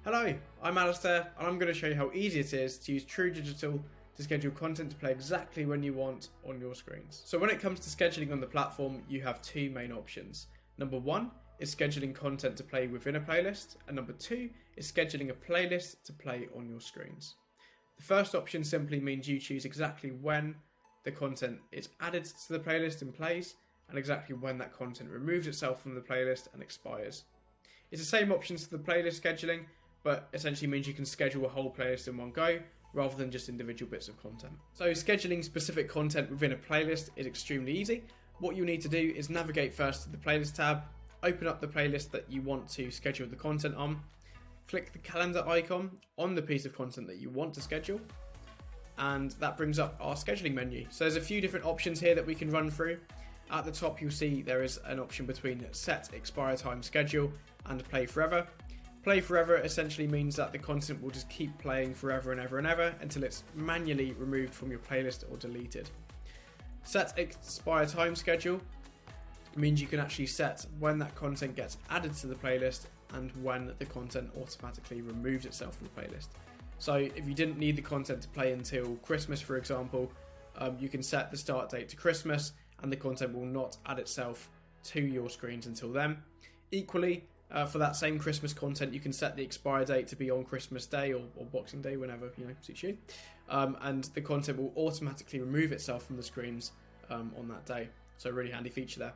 Hello, I'm Alistair and I'm going to show you how easy it is to use TrouDigital to schedule content to play exactly when you want on your screens. So when it comes to scheduling on the platform, you have two main options. Number one is scheduling content to play within a playlist, and number two is scheduling a playlist to play on your screens. The first option simply means you choose exactly when the content is added to the playlist and plays, and exactly when that content removes itself from the playlist and expires. It's the same options to the playlist scheduling, but essentially means you can schedule a whole playlist in one go rather than just individual bits of content. So scheduling specific content within a playlist is extremely easy. What you need to do is navigate first to the playlist tab, open up the playlist that you want to schedule the content on, click the calendar icon on the piece of content that you want to schedule, and that brings up our scheduling menu. So there's a few different options here that we can run through. At the top you'll see there is an option between set expire time schedule and play forever. Play forever essentially means that the content will just keep playing forever and ever and ever until it's manually removed from your playlist or deleted. Set expire time schedule means you can actually set when that content gets added to the playlist and when the content automatically removes itself from the playlist. So if you didn't need the content to play until Christmas, for example, you can set the start date to Christmas and the content will not add itself to your screens until then. Equally, for that same Christmas content, you can set the expire date to be on Christmas Day or Boxing Day, whenever suits you, and the content will automatically remove itself from the screens on that day. So a really handy feature there.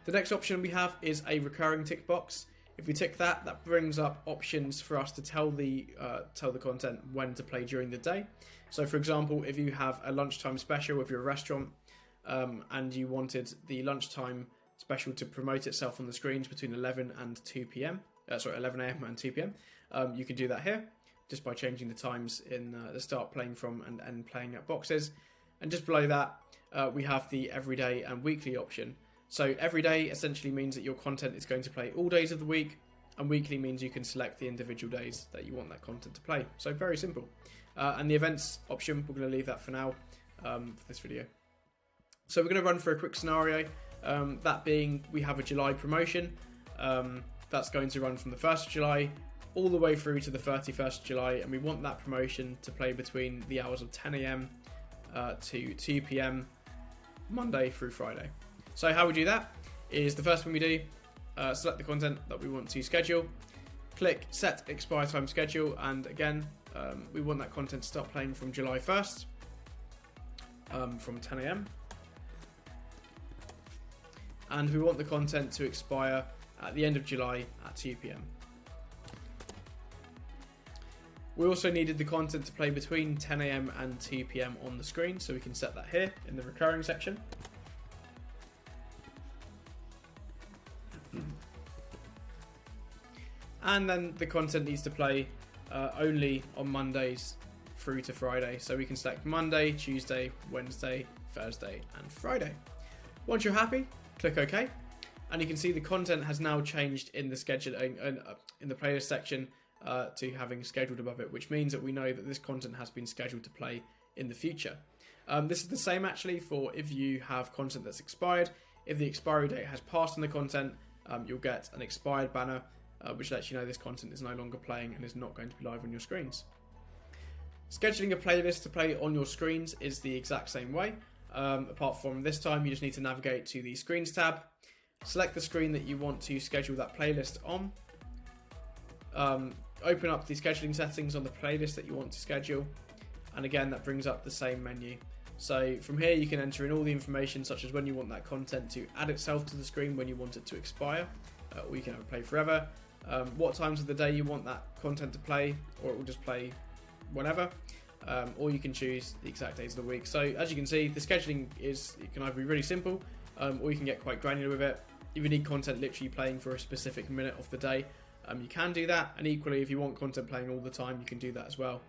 The next option we have is a recurring tick box. If we tick that, that brings up options for us to tell the content when to play during the day. So for example, if you have a lunchtime special with your restaurant and you wanted the lunchtime special to promote itself on the screens between 11 and 2 p.m. 11 a.m. and 2 p.m. You can do that here just by changing the times in the start playing from and end playing at boxes. And just below that, we have the everyday and weekly option. So everyday essentially means that your content is going to play all days of the week, and weekly means you can select the individual days that you want that content to play. So very simple. And the events option, we're going to leave that for now for this video. So we're going to run through a quick scenario. That being, we have a July promotion that's going to run from the 1st of July all the way through to the 31st of July, and we want that promotion to play between the hours of 10 a.m. To 2 p.m. Monday through Friday. So how we do that is the first thing we do, select the content that we want to schedule, click set expire time schedule, and again we want that content to start playing from July 1st from 10 a.m. and we want the content to expire at the end of July at 2 p.m. We also needed the content to play between 10 a.m. and 2 p.m. on the screen, so we can set that here in the recurring section. And then the content needs to play only on Mondays through to Friday, so we can select Monday, Tuesday, Wednesday, Thursday and Friday. Once you're happy, click OK, and you can see the content has now changed in the scheduling in the playlist section to having scheduled above it, which means that we know that this content has been scheduled to play in the future. This is the same actually for if you have content that's expired. If the expiry date has passed on the content, you'll get an expired banner which lets you know this content is no longer playing and is not going to be live on your screens. Scheduling a playlist to play on your screens is the exact same way. Apart from this time, you just need to navigate to the Screens tab, select the screen that you want to schedule that playlist on, open up the scheduling settings on the playlist that you want to schedule, and again that brings up the same menu. So from here you can enter in all the information such as when you want that content to add itself to the screen, when you want it to expire, or you can have it play forever, what times of the day you want that content to play, or it will just play whenever. Or you can choose the exact days of the week. So as you can see, the scheduling it can either be really simple or you can get quite granular with it. If you need content literally playing for a specific minute of the day, you can do that, and equally if you want content playing all the time, you can do that as well.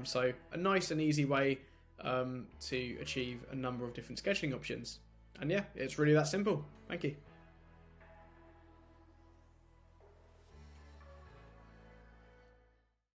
So a nice and easy way to achieve a number of different scheduling options. And yeah, it's really that simple. Thank you.